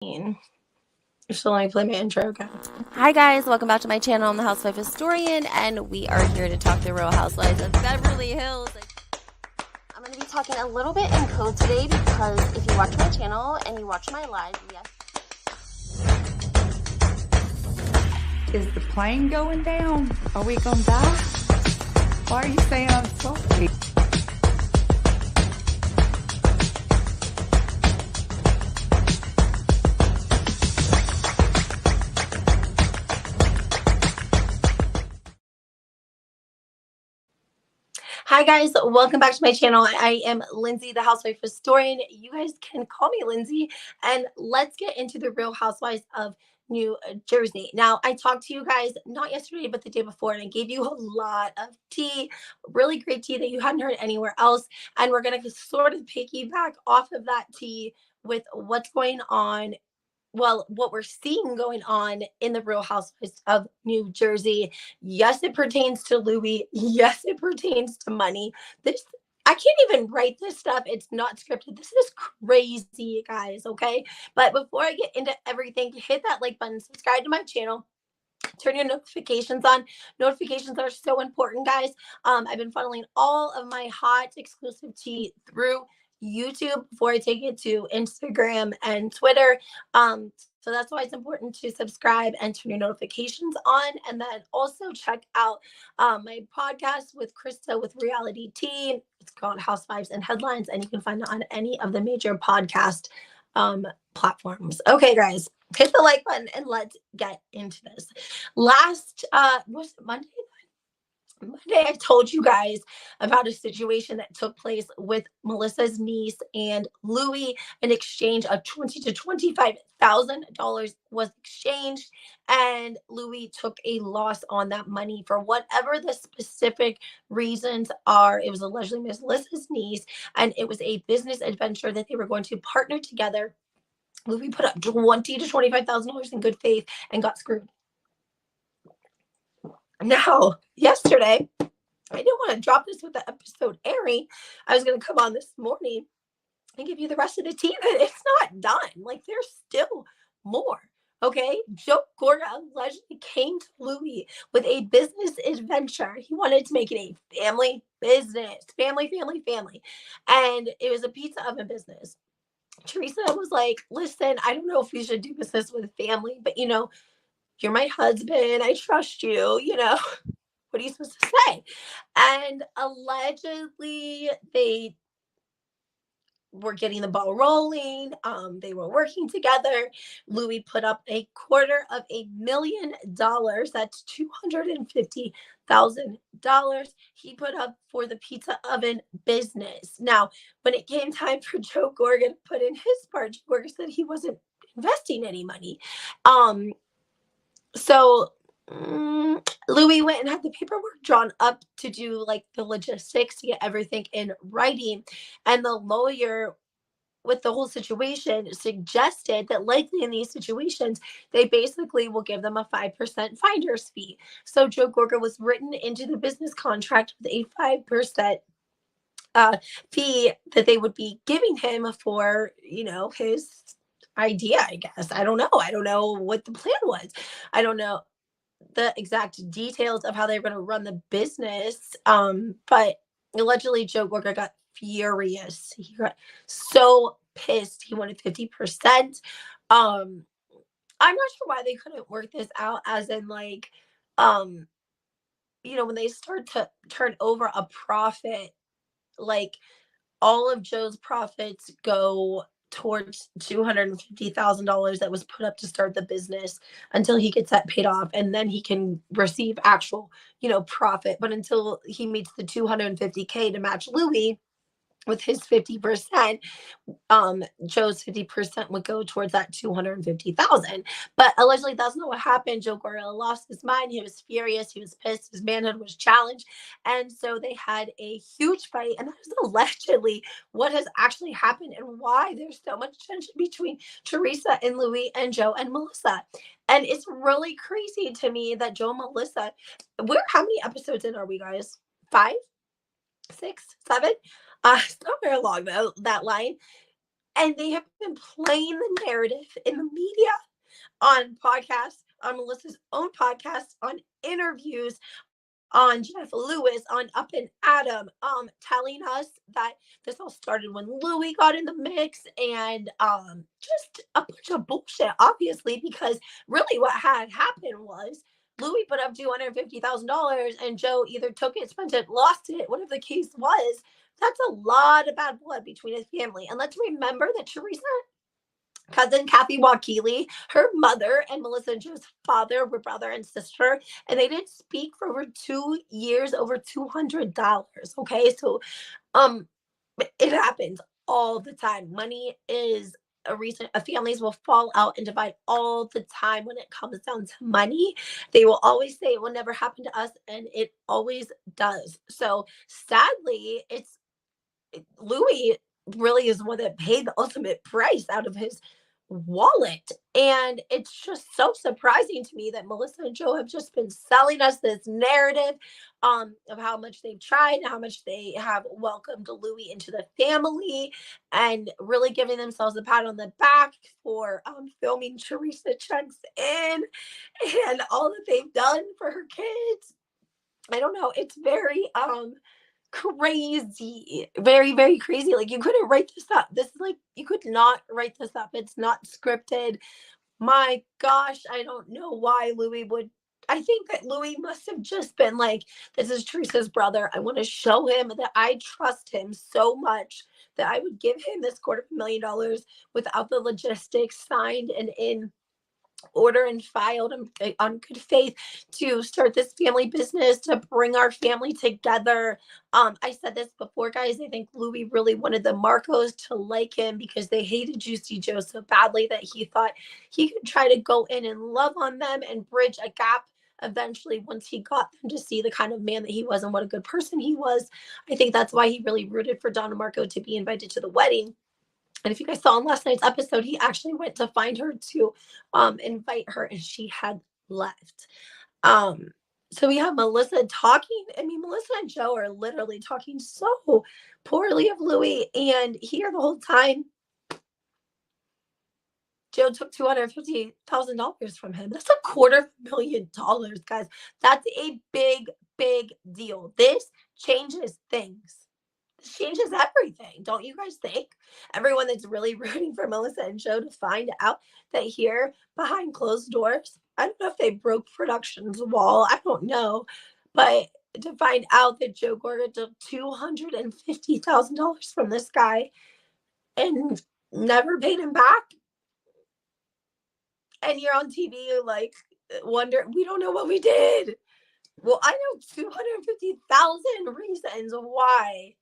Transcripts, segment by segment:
So let me play my intro, okay? Hi guys, welcome back to my channel. I'm the Housewife Historian, and we are here to talk the Real Housewives of Beverly Hills. I'm going to be talking a little bit in code today because if you watch my channel and you watch my live, yes. Is the plane going down? Are we gonna die? Why are you saying I'm sorry? Hi guys, welcome back to my channel. I am Lindsay, the Housewife Historian. You guys can call me Lindsay, and let's get into the Real Housewives of New Jersey. Now, I talked to you guys not yesterday, but the day before, and I gave you a lot of tea, really great tea that you hadn't heard anywhere else. And we're going to sort of piggyback off of that tea with what's going on, well, what we're seeing going on in the Real Housewives of New Jersey. Yes, it pertains to Louis. Yes, it pertains to money. This, I can't even write this stuff. It's not scripted. This is crazy, guys. Okay. But before I get into everything, hit that like button, subscribe to my channel, turn your notifications on. Notifications are so important, guys. I've been funneling all of my hot exclusive tea through YouTube before I take it to Instagram and Twitter. So that's why it's important to subscribe and turn your notifications on. And then also check out my podcast with Krista with Reality Tea. It's called Housewives and Headlines, and you can find it on any of the major podcast platforms. Okay, guys, hit the like button and let's get into this. Last was it Monday? Monday, I told you guys about a situation that took place with Melissa's niece and Louis. An exchange of $20,000 to $25,000 was exchanged, and Louis took a loss on that money for whatever the specific reasons are. It was allegedly Melissa's niece, and it was a business adventure that they were going to partner together. Louis put up $20,000 to $25,000 in good faith and got screwed. Now, yesterday, I didn't want to drop this with the episode airing. I was going to come on this morning and give you the rest of the tea that it's not done. Like, there's still more. Okay. Joe Gorga allegedly came to Louis with a business adventure. He wanted to make it a family business, family. And it was a pizza oven business. Teresa was like, listen, I don't know if we should do business with family, but you're my husband. I trust you. What are you supposed to say? And allegedly, they were getting the ball rolling. They were working together. Louis put up $250,000. That's $250,000 he put up for the pizza oven business. Now, when it came time for Joe Gorga to put in his part, Joe Gorga said he wasn't investing any money. So Louis went and had the paperwork drawn up to do like the logistics to get everything in writing. And the lawyer with the whole situation suggested that likely in these situations, they basically will give them a 5% finder's fee. So Joe Gorga was written into the business contract with a 5% fee that they would be giving him for, his idea, I guess. I don't know. I don't know what the plan was. I don't know the exact details of how they were going to run the business. But allegedly Joe Gorga got furious. He got so pissed. He wanted 50%. I'm not sure why they couldn't work this out, as in like, when they start to turn over a profit, like all of Joe's profits go towards $250,000 that was put up to start the business until he gets that paid off, and then he can receive actual, profit. But until he meets the 250K to match Louis with his 50%, Joe's 50% would go towards that 250,000. But allegedly that's not what happened. Joe Gorga lost his mind. He was furious. He was pissed. His manhood was challenged. And so they had a huge fight. And that is allegedly what has actually happened, and why there's so much tension between Teresa and Louis and Joe and Melissa. And it's really crazy to me that Joe and Melissa, how many episodes in are we, guys? 5, 6, 7? It's not very long, though, that line. And they have been playing the narrative in the media, on podcasts, on Melissa's own podcast, on interviews, on Jeff Lewis, on Up and Adam, telling us that this all started when Louis got in the mix, and just a bunch of bullshit, obviously, because really what had happened was Louis put up $250,000 and Joe either took it, spent it, lost it, whatever the case was. That's a lot of bad blood between his family. And let's remember that Teresa, cousin Kathy Wakili, her mother and Melissa and Joe's father were brother and sister, and they didn't speak for over 2 years, over $200. Okay, so um, it happens all the time. Money is a reason families will fall out and divide all the time when it comes down to money. They will always say it will never happen to us, and it always does. So sadly, it's Louis really is the one that paid the ultimate price out of his wallet. And it's just so surprising to me that Melissa and Joe have just been selling us this narrative of how much they've tried and how much they have welcomed Louis into the family, and really giving themselves a pat on the back for filming Teresa checks in and all that they've done for her kids. I don't know. It's very crazy, very, very crazy. Like, you couldn't write this up. This is like, you could not write this up. It's not scripted. My gosh, I don't know why Louis would. I think that Louis must have just been like, this is Teresa's brother. I want to show him that I trust him so much that I would give him this $250,000 without the logistics signed and in order and filed on good faith to start this family business, to bring our family together. I said this before, guys. I think Louis really wanted the Marcos to like him because they hated Juicy Joe so badly that he thought he could try to go in and love on them and bridge a gap eventually once he got them to see the kind of man that he was and what a good person he was. I think that's why he really rooted for Donna Marco to be invited to the wedding. And if you guys saw in last night's episode, he actually went to find her to invite her, and she had left. So we have Melissa talking. I mean, Melissa and Joe are literally talking so poorly of Louis, and here the whole time, Joe took $250,000 from him. That's $250,000, guys. That's a big, big deal. This changes things. This changes everything, don't you guys think? Everyone that's really rooting for Melissa and Joe to find out that here behind closed doors, I don't know if they broke production's wall. I don't know. But to find out that Joe Gorga took $250,000 from this guy and never paid him back. And you're on TV, like, wonder, we don't know what we did. Well, I know 250,000 reasons why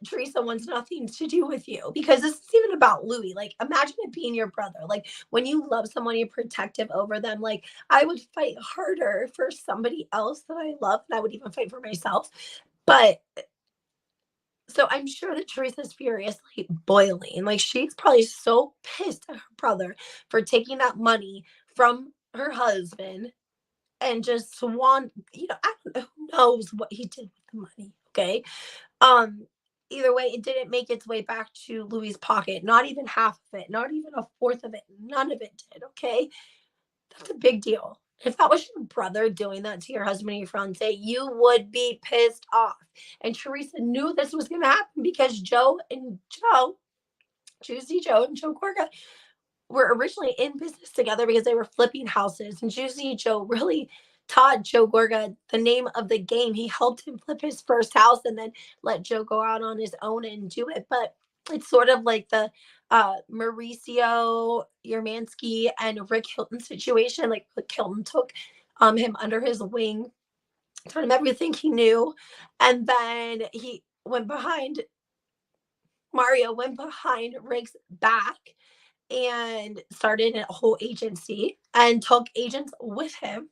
Teresa wants nothing to do with you, because this is even about Louis. Like, imagine it being your brother. Like, when you love someone, you're protective over them. Like, I would fight harder for somebody else that I love than I would even fight for myself. But so I'm sure that Teresa's furiously boiling. Like, she's probably so pissed at her brother for taking that money from her husband and just swan, I don't know, who knows what he did with the money. Okay. Either way, it didn't make its way back to Louis's pocket. Not even half of it, not even a fourth of it. None of it did. Okay. That's a big deal. If that was your brother doing that to your husband or your fiance, you would be pissed off. And Teresa knew this was going to happen because Juicy Joe and Joe Gorga were originally in business together because they were flipping houses. And Juicy Joe really taught Joe Gorga the name of the game. He helped him flip his first house and then let Joe go out on his own and do it. But it's sort of like the Mauricio Yermansky and Rick Hilton situation. Like, Rick Hilton took him under his wing, taught him everything he knew, and then Mario went behind Rick's back and started a whole agency and took agents with him,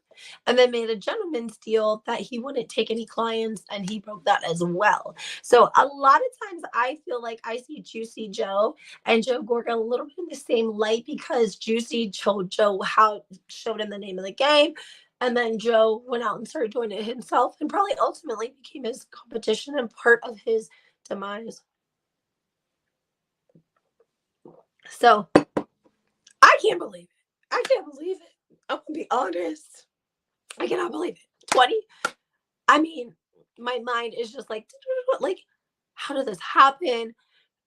and then made a gentleman's deal that he wouldn't take any clients, and he broke that as well. So a lot of times I feel like I see Juicy Joe and Joe Gorga a little bit in the same light, because Juicy showed Joe showed him the name of the game, and then Joe went out and started doing it himself, and probably ultimately became his competition and part of his demise. So I can't believe it. I can't believe it. I'm gonna be honest. I cannot believe it. 20. I mean, my mind is just like, how did this happen?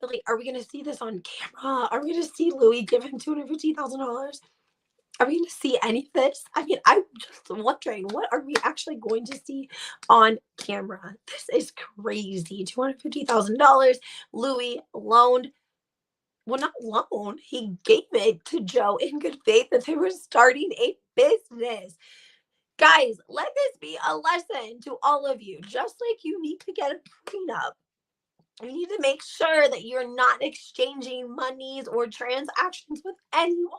Like, are we gonna see this on camera? Are we gonna see Louis give him $250,000? Are we gonna see any of this? I mean, I'm just wondering, what are we actually going to see on camera? This is crazy. $250,000. Louis loaned, well, not loan, he gave it to Joe in good faith that they were starting a business. Guys, let this be a lesson to all of you. Just like you need to get a prenup, you need to make sure that you're not exchanging monies or transactions with anyone,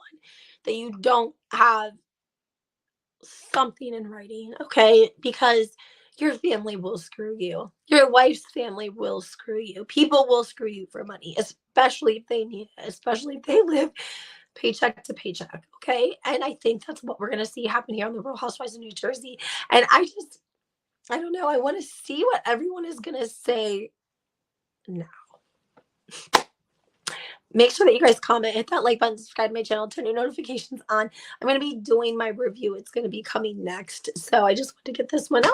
that you don't have something in writing, okay? Because your family will screw you. Your wife's family will screw you. People will screw you for money, especially if they need it, especially if they live paycheck to paycheck, okay? And I think that's what we're going to see happen here on the Real Housewives of New Jersey. And I don't know. I want to see what everyone is going to say now. Make sure that you guys comment, hit that like button, subscribe to my channel, turn your notifications on. I'm going to be doing my review. It's going to be coming next. So I just want to get this one out.